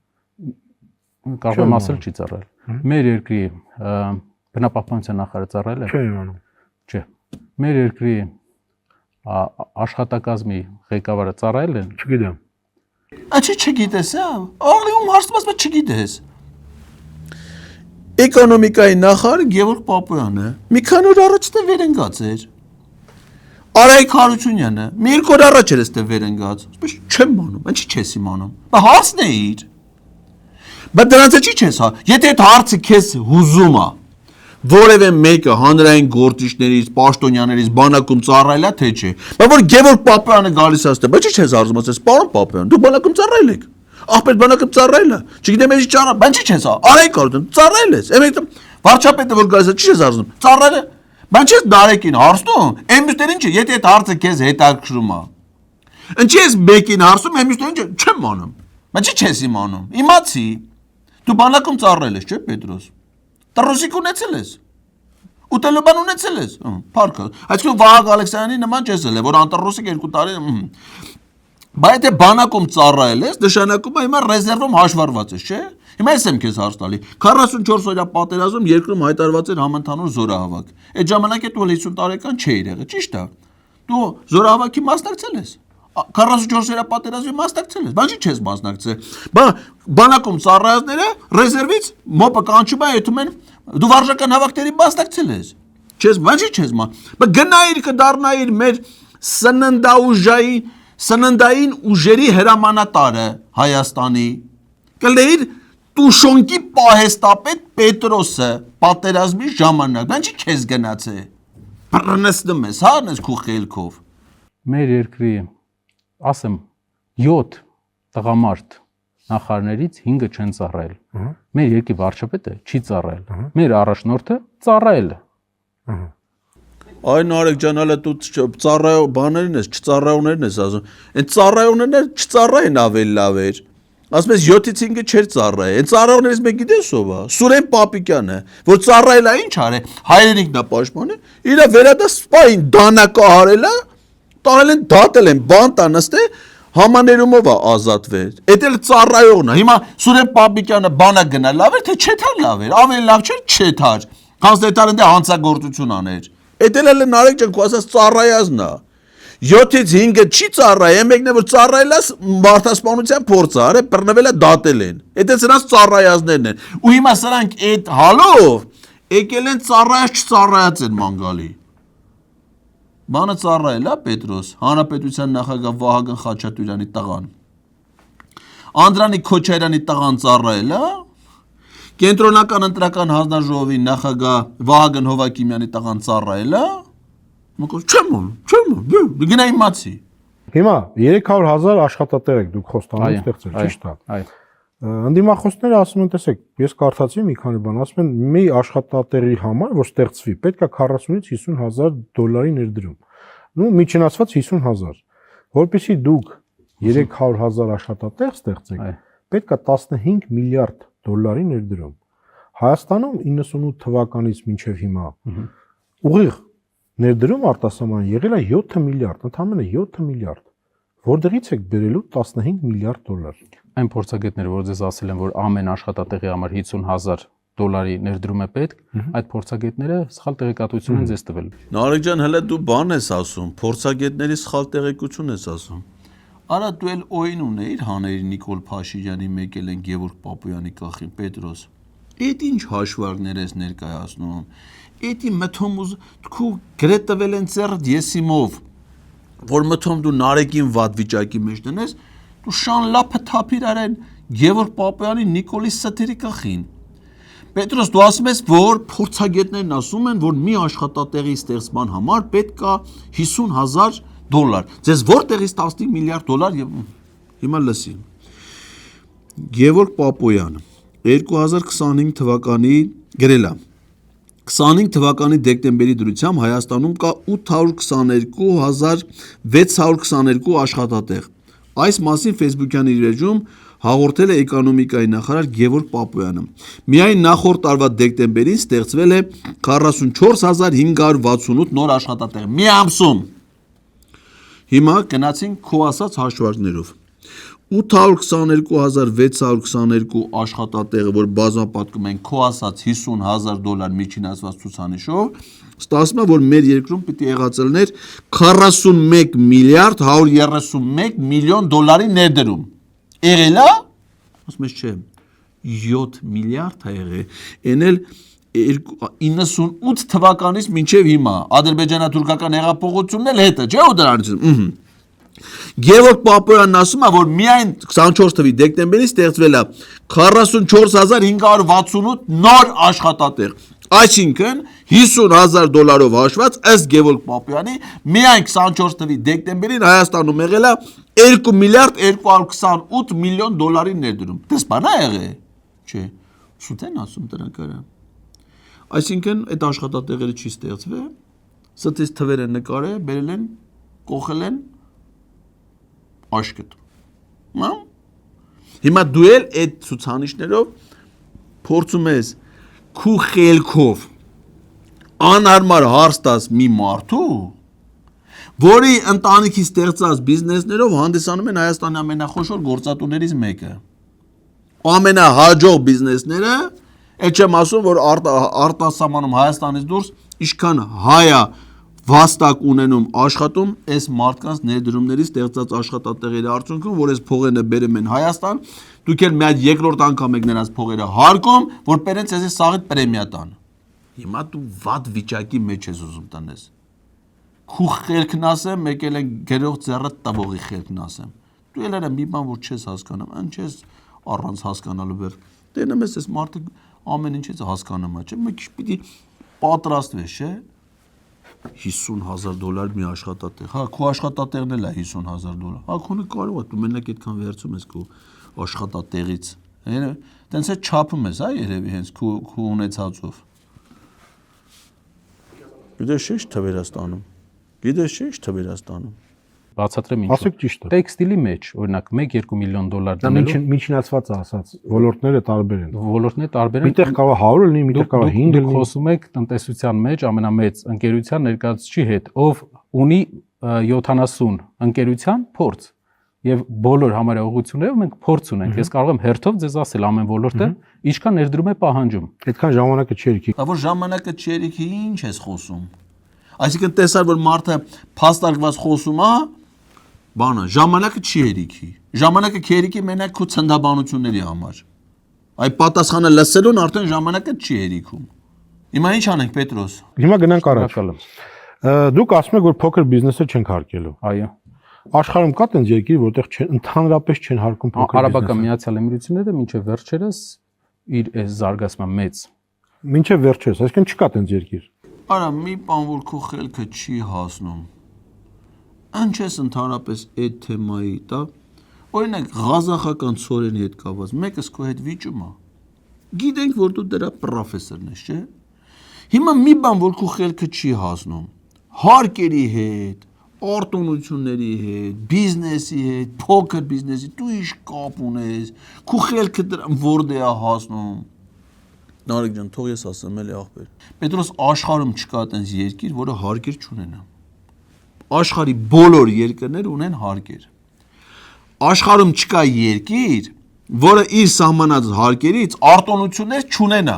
Կարող եմ ասել չի ծառայել։ Մեր երկրի բնապահպանության նախարարը ծառայել է։ Չեմ իմանում։ Չէ։ Մեր երկրի աշխատակազմի ղեկավարը ծառայել է։ Չգիտեմ։ Աչի չգիտես, հա։ Աղլիում հարցում ասում չգիտես։ Էկոնոմիկայի նախարար Գևորգ Պապոյանը մի քանի օր առաջ դե վերընկած էր։ Արայք Հարությունյանը մի երկու օր առաջ էր էստե վերընկած։ Բայց չեմ իմանում, ինչի չես իմանում։ Բա հարցն է իր։ Բայց դրանց չի չես հա։ Եթե այդ հարցը քեզ հուզում է, որևէ մեկը հանրային գործիչներից, պաշտոնյաներից բանակում ծառայել է թե չէ։ Բայց որ Գևորգ Պապոյանը գալիս է այստեղ, բայց չի չես արզում ասես, պարոն Պապոյան, դուք բանակում ծառայել եք։ Ախպետ բանակում ծառայել է։ Չգիտեմ ես ճարա, բայց չի չես հա։ Արայք Հարություն ծառայել ես։ Էմեկը վարչապետը որ գալիս է, չի չես արզում։ Ծառայել է։ Բայց չես Նարեկին հարցնում, եմուստերին չէ, եթե այդ հարցը քեզ հետաքրում է։ Ինչի՞ ես մեկին հարցում, եմուստերին չէ, չեմ անում։ Բայց չի չես իմանում։ Իմացի։ Դու բանակում ծառայել ես, չէ՞ Պետրոս։ Տրոսիկ ունեցել ես։ Ուտելոբան ունեցել ես։ Փառք։ Այսինքն Վահագ Ալեքսանյանի նման չես ել, որ անտրոսիկ 2 տարի։ Բայց եթե բանակում ծառայել ես, նշանակում է հիմա ռեզերվում հաշվառված ես, չէ՞։ Հիմա ես եմ քեզ հարց տալի 44 օրյա պատերազմում երկրում հայտարարված էր համընդհանուր զորահավաք այդ ժամանակ էլ 50 տարեկան չէիր եղել ճիշտ է դու զորահավաքի մասնակցել ես 44 օրյա պատերազմի մասնակցել ես բայց ի՞նչ ես մասնակցել բանակում ծառայածները ռեզերվից մոպը կանչում է այդում են դու վարժական հավաքների մասնակցել ես չես բայց ի՞նչ ես բայց գնայիր կդառնայիր մեր սննդային ուժերի հրամանատարը Հայաստանի կլեիր Տուշոնկի պահեստապետ Պետրոսը պատերազմի ժամանակ բան չի քեզ գնացե բռնեցնում ես հա նես քու խելքով մեր երկրի ասեմ 7 տղամարդ նախարարներից 5-ը չեն ծառայել մեր երկրի վարչապետը չի ծառայել մեր առաջնորդը ծառայել է Այն Արեգ ջան, հələ դու ծառայող բաներն ես, չծառայողներն ես ասում։ Այն ծառայողներն չծառայեն ավելի լավ էր։ Ասում ես 7-ից 5-ը չէր ծառայել։ Այն ծառայողներից մեկ գիտես ով է։ Սուրեն Պապիկյանը, որ ծառայել է ինչ արել, հայրենիքն է պաշտպանել։ Իր վերադասպային դանակահարել է, տարել են դատել են, բանտա նստե համաներումով է ազատվել։ Էդ էլ ծառայողն է։ Հիմա Սուրեն Պապիկյանը բանա գնա լավ էր, թե չեթար լավ էր։ Ավելի լավ չէր չեթար։ Կանսլետարը դե հանցագործություն աներ։ Էդ էլ Նարեկ ջան, քո ասած ծառայազն է։ 7-ից 5-ը չի ծառայել, մեկն է որ ծառայել է մարդասպանության փորձը, արե բռնվել է դատել են։ Էդ է սրանց ծառայազներն են։ Ու հիմա սրանք այդ հալով եկել են ծառայած չծառայած են մանգալի։ Բանը ծառայել է Պետրոս, Հանրապետության նախագահ Վահագն Խաչատուրյանի տղան։ Անդրանիկ Քոչարյանի տղան ծառայել է։ Կենտրոնական ընտրական հանձնաժողովի նախագահ Վահագն Հովակիմյանի տղան ծառայել է։ Չեմ, գնա իմացի։ Հիմա 300,000 աշխատատեղ եք դուք Խոստանում ստեղծել, ճիշտ է։ Այո։ Ընդդիմախոսները ասում են, տեսեք, ես կարդացի մի քանի բան, ասում են մի աշխատատեղի համար, որ ստեղծվի, պետք է 40-ից 50,000 դոլարի ներդրում։ Ну, միջինացված 50,000։ Որպեսզի դուք 300,000 աշխատատեղ ստեղծեք, պետք է 15 միլիարդ դոլարի ներդրում։ Հայաստանում 98 թվականից մինչև հիմա ուղիղ ներդրում արտասահման եղել է 7 միլիարդ, ընդամենը 7 միլիարդ։ Որտեղից եք բերելու 15 միլիարդ դոլար։ Այն փորձագետները, որ ձեզ ասել են, որ ամեն աշխատատեղի համար 50,000 դոլարի ներդրում է պետք, այդ փորձագետները սխալ տեղեկատվություն են ձեզ տվել։ Նարեկ ջան, հələ դու բան ես ասում, փորձագետների սխալ տեղեկություն ես ասում։ Արա դու էլ օին ունեիր հաների Նիկոլ Փաշինյանի մեկել են Գևորգ Պապոյանի կախին Պետրոս։ Էդ ինչ հաշվարկներ ես ներկայացնում։ Էդի մթոմ քու գրետ տվել են ծերդ եսիմով, որ մթոմ դու Նարեկին վատ վիճակի մեջ դնես, դու շան լափը թափիր արեն Գևորգ Պապոյանի Նիկոլի Սթերի կախին։ Պետրոս դու ասում ես, որ փորձագետներն ասում են, որ մի աշխատատեղի ստեղծման համար պետք է 50,000 դոլար։ Ձեզ որտեղից 15 միլիարդ դոլար եւ հիմա լսի։ Գևորգ Պապոյանը 2025 թվականի գրել է 25 թվականի դեկտեմբերի դրությամբ Հայաստանում կա 822,622 աշխատատեղ։ Այս մասին Facebook-յան իր էջում հաղորդել է էկոնոմիկայի նախարար Գևորգ Պապոյանը։ Միայն նախորդ տարվա դեկտեմբերին ստեղծվել է 44,568 նոր աշխատատեղ։ Մի ամսում։ Հիմա գնացինք քո ասած հաշվարկներով։ 822,622 աշխատատեղը, որ բազմապատկում են քո ասած 50,000 դոլար միջինացված ցուցանիշով, ստացվում է, որ մեր երկրում պիտի եղածելներ 41 միլիարդ 131 միլիոն դոլարի ներդրում։ Եղել է? Ասում ես չէ, 7 միլիարդ է եղել։ Էն էլ 98 թվականից մինչև հիմա ադրբեջանա-թուրքական հեղափոխությունն էլ հետը, չէ՞ ու դրանից։ Գևորգ Պապոյանն ասում է, որ միայն 24 թվականի դեկտեմբերին ստեղծվել է 44,568 նոր աշխատատեղ։ Այսինքն 50,000 դոլարով հաշված ըստ Գևորգ Պապոյանի միայն 24 թվականի դեկտեմբերին Հայաստանում եղել է 2 միլիարդ 228 միլիոն դոլարի ներդրում։ Դες բանա եղել։ Չէ, սուտ են ասում տնկարը։ Այսինքն այդ աշխատատեղերը չի ստեղծվել, ստից թվերը նկարել, բերել են, կողել են աշկետ։ Հիմա դու էլ այդ ցուցանիշներով փորձում ես քու խելքով անհարմար հարց տաս մի մարդու, որի ընտանիքի ստեղծած բիզնեսներով հանդիսանում են Հայաստանի ամենախոշոր գործատուներից մեկը։ ամենահաջող բիզնեսները, այդ չեմ ասում, որ արտասահմանում Հայաստանից դուրս ինչքան հայա վաստակ ունենում աշխատում, այս մարդկանց ներդրումներից ստեղծած աշխատատեղերի արդյունքում, որ այս փողերը բերում են Հայաստան, դուք էլ մի հատ երկրորդ անգամ եք նրանց փողերը հարկում, որ բերեն ցեզի սաղիթ պրեմիա տան։ Հիմա դու վատ վիճակի մեջ ես ուզում տնես։ Քու խելքն ասեմ, եկել են գրող ձեռը տվողի խելքն ասեմ։ Դու էլ արա մի բան որ չես հասկանում, այն չես առանց հասկանալու բեր։ Տենեմ ես այս մարդը ամեն ինչից հասկանում է, չէ՞, մի քիչ պիտի պատրաստվես, չէ՞։ $50,000 մի աշխատատեղ։ Հա, քո աշխատատեղն էլ է $50,000։ Հա, քոնը կարող է, դու մենակ այդքան վերցում ես քո աշխատատեղից։ Տենց է չափում ես, հա, երևի հենց քո ունեցածով։ Գիտես ինչ թվեր ստանում։ Գիտես ինչ թվեր ստանում։ Բացատրեմ ինչու։ Ասեք ճիշտ է։ Տեքստիլի մեջ, օրինակ, 1-2 միլիոն դոլար դնելով Միջինացված է ասած, ոլորտները տարբեր են։ ոլորտները տարբեր են։ Միտեղ կարող 100 լինի, միտեղ կարող 5 Դուք լինի։ խոսում եք տնտեսության մեջ ամենամեծ ընկերության ներկայացուցիչի հետ, ով ունի 70 ընկերության փորձ եւ բոլոր համարյա ուղղություններով մենք փորձ ունենք։ Ես կարող եմ հերթով ձեզ ասել ամեն ոլորտը ինչքան ներդրում է պահանջում։ Այդքան ժամանակը չի եկի։ Որ ժամանակը չերիքի ինչ ես խոսում։ Այսինքն տեսար որ մարդը փաստարկված խոսում է, բանը ժամանակը չի երիքի։ Ժամանակը քերիքի մենակ քո ցնդաբանությունների համար։ Այ պատասխանը լսելուն արդեն ժամանակը չի երիքում։ Հիմա ինչ անենք Պետրոս։ Հիմա գնանք առաջ։ Շնորհակալ եմ։ Դուք ասում եք, որ փոքր բիզնեսը չենք հարկելու։ Այո։ Աշխարհում կա տենց երկիր, որտեղ ընդհանրապես չեն հարկում փոքր Արաբական բիզնեսը։ Միացյալ Էմիրությունները մինչև վերջերս իր այս զարգացման մեծ Մինչև վերջերս, այսինքն չկա տենց երկիր։ Արա մի բան որ քո խելքը չի հասնում։ Ինչ ես ընդհանրապես այդ թեմայի տա։ Օրինակ ղազախական ծորենի հետ կապված, մեկս քո հետ վիճում է։ Գիտենք որ դու դրա պրոֆեսորն ես, չէ՞։ Հիմա մի բան որ քո խելքը չի հասնում։ Հարկերի հետ, արտոնությունների հետ, բիզնեսի հետ, փոքր բիզնեսի, դու ինչ կապ ունես։ Քո խելքը դրան որտե է հասնում։ Նարեկ ջան, թող ես ասեմ էլի ախպեր։ Պետրոս աշխարհում չկա այդպես երկիր, որը հարկեր չունենա։ Աշխարհի բոլոր երկրները ունեն հարկեր։ Աշխարհում չկա երկիր, որը իր սահմանած հարկերից արտոնություններ չունենա։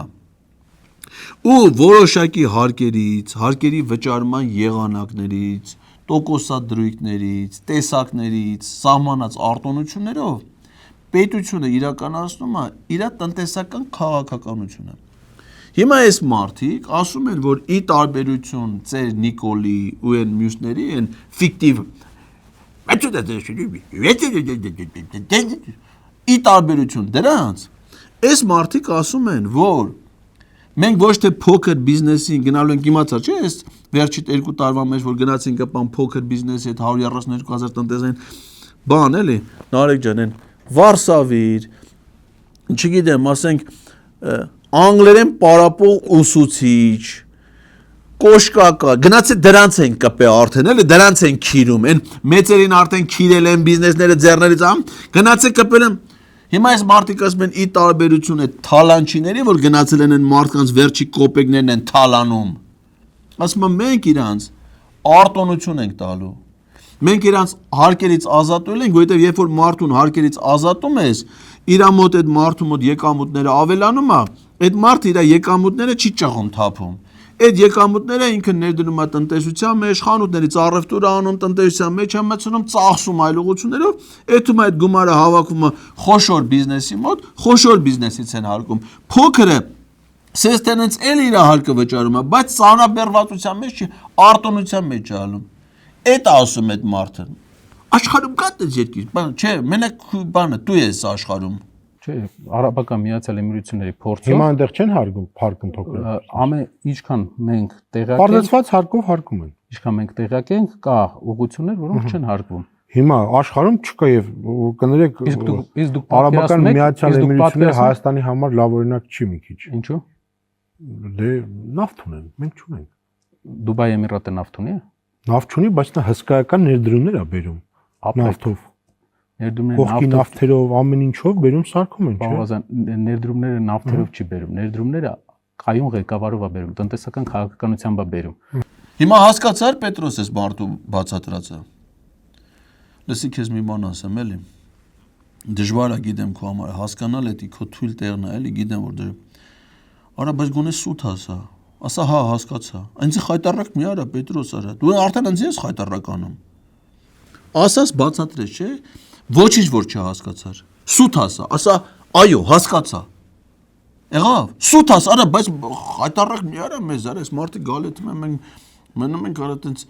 Ու որոշակի հարկերից, հարկերի վճարման եղանակներից, տոկոսադրույքներից, տեսակներից, սահմանած արտոնություններով պետությունը իրականացնում է իր տնտեսական քաղաքականությունը։ Հիմա այս մարդիկ ասում են, որ ի տարբերություն ծեր Նիկոլի ու այն մյուսների են ֆիկտիվ ի տարբերություն դրանց այս մարդիկ ասում են, որ մենք ոչ թե փոքր բիզնեսին գնալու ենք իմացա, չէ՞, այս վերջի 2 տարվա մեջ որ գնացինք կապան փոքր բիզնեսի հետ 132,000 տնտեսային բան էլի, Նարեկ ջան, են Վարշավիր, չգիտեմ, ասենք անգլերեն պարապող ուսուցիչ, կոշկակա, գնացել դրանց են կպե արդեն, էլի դրանց են քիրում, են մեծերին արդեն քիրել են բիզնեսները ձեռներից ամ, գնացել կպել են, հիմա այս մարդիկ ասում են ի տարբերություն է թալանչիների, որ գնացել են մարդկանց վերջի կոպեկներն են թալանում, ասում են մենք իրանց արտոնություն ենք տալու, մենք իրանց հարկերից ազատվել ենք, որովհետև երբ որ մարդուն հարկերից ազատում ես, իր մոտ այդ մարդու մոտ եկամուտները ավելանում է, այդ մարդը իր եկամուտները չի ճղում թափում։ Այդ եկամուտները ինքը ներդնում է տնտեսության մեջ, խանութներից առևտուր անում, տնտեսության մեջ է մտցնում, ծախսում այլ ուղղություններով, այդում այդ գումարը հավաքում է խոշոր բիզնեսի մոտ, խոշոր բիզնեսից են հարկում։ Փոքրը սեստենից էլ իր հարկը վճարում է, բայց ծանրաբեռվածության մեջ չի, արտոնության մեջ է անում։ Այդ ասում այդ մարդը։ Աշխարհում կա դες երկիր, բան, չէ, մենակ բանը դու ես աշխարհում։ Չէ, Արաբական Միացյալ Էմիրությունների փորձով Հիմա այնտեղ չեն հարկում փոքր։ ամեն ինչքան մենք տեղակ ենք, Պարզեցված հարկով հարկում են։ ինչքան մենք տեղակ ենք, կա ուղղություններ, որոնք չեն հարկվում։ Հիմա աշխարհում չկա եւ կներեք Իսկ դուք Արաբական Միացյալ Էմիրությունները պատկերացնեք Հայաստանի համար լավ օրինակ չի մի քիչ։ ինչու։ Դե նավթ ունեն, մենք չունենք։ Դուբայ Էմիրատը նավթ ունի։ Նավթ չունի, բայց նա հսկայական ներդրումներ է բերում նավթով։ Ներդրումները Կողքի նավթերով, ամեն ինչով բերում սարքում են, չէ՞։ Բավական ներդրումները նավթերով չի բերում, ներդրումները կայուն ղեկավարով է բերում, տնտեսական քաղաքականությամբ է բերում։ Հիմա հասկացար Պետրոս այս մարդու բացատրածը։ Լսի քեզ մի բան ասեմ, էլի։ Դժվար է գիտեմ քո համար հասկանալ էդի քո թույլ տեղն է, էլի գիտեմ որ դե Արա բայց գոնե սուտ ասա հա հասկացա այնձի խայտարակ մի արա Պետրոս արա դու արդեն ինձ ես խայտարակ անում ասաս բացատրես չէ ոչինչ որ չհասկացար սուտ ասա այո հասկացա եղավ սուտ արա բայց խայտարակ մի արա մեզ արա այս մարդը գալեթում են մենք մնում ենք արա տենց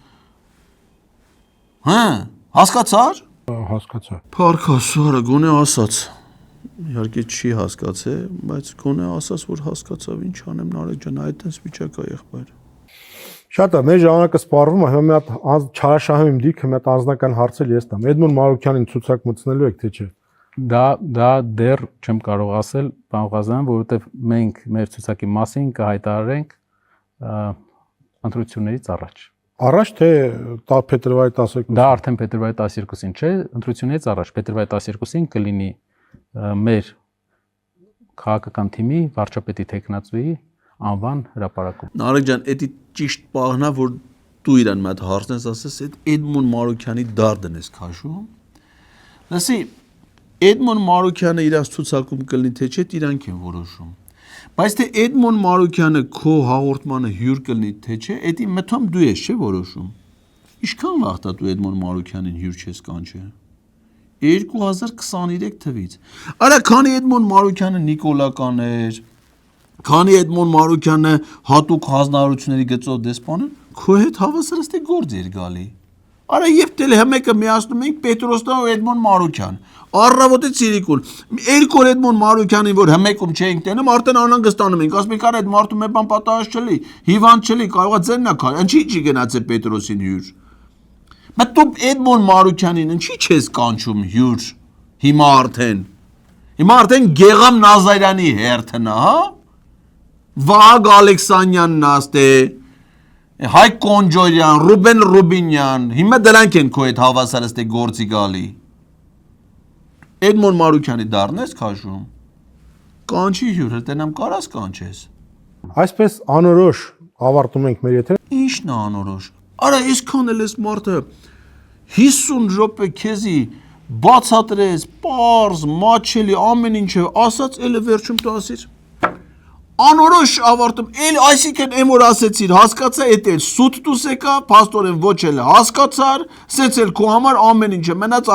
հա հասկացար հասկացա Փարքասորը գոնե ասաց Իհարկե չի հասկացել, բայց գոնե ասաս որ հասկացավ ինչ անեմ Նարեկ ջան, այդտենց վիճակա եղբայր։ Շատ է, մեր ժամանակը սպառվում է, հիմա մի հատ չարաշահում իմ դիրքը, մի հատ անձնական հարցել ես տամ։ Էդմոն Մարուկյանին ցուցակ մտցնելու եք թե չէ։ Դա դեռ չեմ կարող ասել, պարոն Ղազարյան, որովհետև մենք մեր ցուցակի մասին կհայտարարենք ընտրություններից առաջ։ Առաջ թե փետրվարի 12-ին։ Դա արդեն փետրվարի 12-ին չէ, ընտրություններից առաջ փետրվարի 12-ին կլինի մեր քաղաքական թիմի վարչապետի տեխնացուի անվան հրապարակում։ Նարեկ ջան, էդի ճիշտ պահն է, որ դու իրան մատ հարցնես, ասես այդ Էդմոն Մարուկյանի դարդն ես քաշում։ Լսի, Էդմոն Մարուկյանը իրանց ցուցակում կլինի թե չէ, իրանք են որոշում։ Բայց թե Էդմոն Մարուկյանը քո հաղորդմանը հյուր կլինի թե չէ, էդի մտում դու ես չէ որոշում։ Ինչքան վաղ է դու Էդմոն Մարուկյանին հյուր չես կանչել։ 2023 թվից։ Արա քանի Էդմոն Մարուկյանը նիկոլական էր, քանի Էդմոն Մարուկյանը հատուկ հանձնարարությունների գծով դեսպան էր, քո հետ հավասարստի գործ էր գալի։ Արա եւ տել հմեկը միացնում ենք Պետրոսն ու Էդմոն Մարուկյան։ Առավոտը ցիրիկուն։ Երկու Էդմոն Մարուկյանին որ հմեկում չէինք տենում, արդեն անհանգստանում ենք։ Ասում ենք արա այդ մարդու մի բան պատահած չլի, հիվանդ չլի, կարողա ձեննա քա։ Ինչի՞ չի գնացել Պետրոսին հյուր։ Բայց դու Էդմոն Մարուկյանին ինչի՞ չես կանչում հյուր։ Հիմա արդեն Գեգամ Նազարյանի հերթն է, հա։ Վահագ Ալեքսանյանն աստե, Հայկ Կոնջորյան, Ռուբեն Ռուբինյան, հիմա դրանք են քո այդ հավասարստի գործի գալի։ Էդմոն Մարուկյանի դառն ես քաշում։ Կանչի հյուր, հետենամ կարաս կանչես։ Այսպես անորոշ ավարտում ենք մեր եթերը։ Ինչն է անորոշ։ Արա այսքան էլ էս մարդը 50 րոպե քեզի բացատրես, պարզ, մաչելի, ամեն ինչը ասած էլը վերջում դու ասիր։ Անորոշ ավարտում, այսինքն եմ որ ասեցիր, հասկացա էդ էլ սուտ դուս եկա, փաստորեն ոչ էլ հասկացար, սեցել քո համար ամեն ինչը մնաց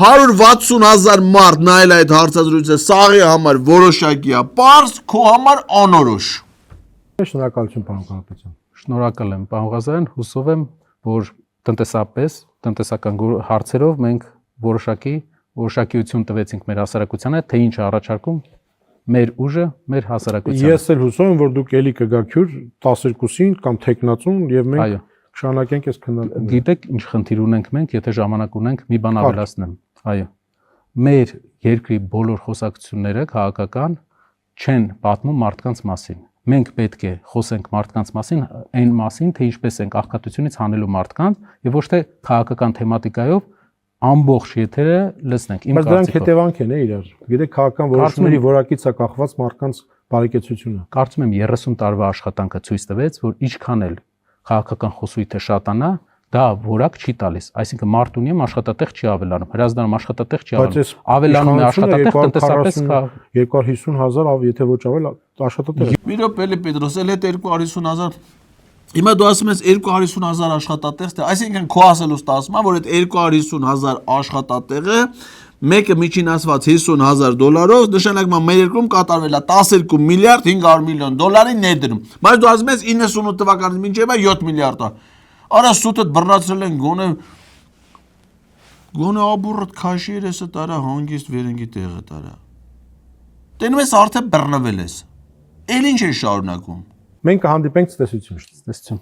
160,000 մարդ նայել այդ հարցազրույցը, սաղի համար որոշակի է, պարզ քո համար անորոշ։ Շնորհակալություն պարոն Կարապետյան։ Շնորհակալ եմ, պարոն Ղազարյան, հուսով եմ, որ տնտեսական հարցերով մենք որոշակիություն տվեցինք մեր հասարակությանը, թե ինչ է առաջարկում մեր ուժը, մեր հասարակությանը։ Ես էլ հուսով եմ, որ դուք ելի կգաք հյուր 12-ին կամ տեխնացուն եւ մենք շարունակենք այս քննարկումը։ Գիտեք, ինչ խնդիր ունենք մենք, եթե ժամանակ ունենք, մի բան ավելացնեմ։ Այո։ Մեր երկրի բոլոր խոսակցությունները քաղաքական չեն պատմում մարդկանց մասին։ Մենք պետք է խոսենք մարդկանց մասին, այն մասին, թե ինչպես ենք աղքատությունից հանելու մարդկանց եւ ոչ թե քաղաքական թեմատիկայով ամբողջ եթերը լցնենք։ Իմ կարծիքով։ Բայց դրանք հետևանք են իրար։ Գիտեք, քաղաքական որոշումների որակից է կախված մարդկանց բարեկեցությունը։ Կարծում եմ 30 տարվա աշխատանքը ցույց տվեց, որ ինչքան էլ քաղաքական խոսույթը շատանա, դա որակ չի տալիս։ Այսինքն մարդ ունի աշխատատեղ չի ավելանում, հրազդանում աշխատատեղ չի ավելանում է աշխատատեղ տնտեսապես 250,000, եթե ոչ ավել աշխատատեղ։ Մի րոպե էլի Պետրոս, էլ այդ 250,000 Հիմա դու ասում ես 250,000 աշխատատեղ, այսինքն քո ասելուց ասում եմ, որ այդ 250,000 աշխատատեղը մեկը միջին ասված $50,000, նշանակում է մեր երկրում կատարվել է 12 միլիարդ 500 միլիոն դոլարի ներդրում։ Բայց դու ասում ես 98 թվականից մինչև 7 միլիարդ է։ Արա սուտդ բռնացրել են գոնե աբուրդ քաշի երեսը տարա հանգիստ վերնգի տեղը տարա։ Տենում ես արդեն բռնվել ես։ Էլ ինչ է շարունակում։ Մենք կհանդիպենք ցտեսություն։ Ցտեսություն։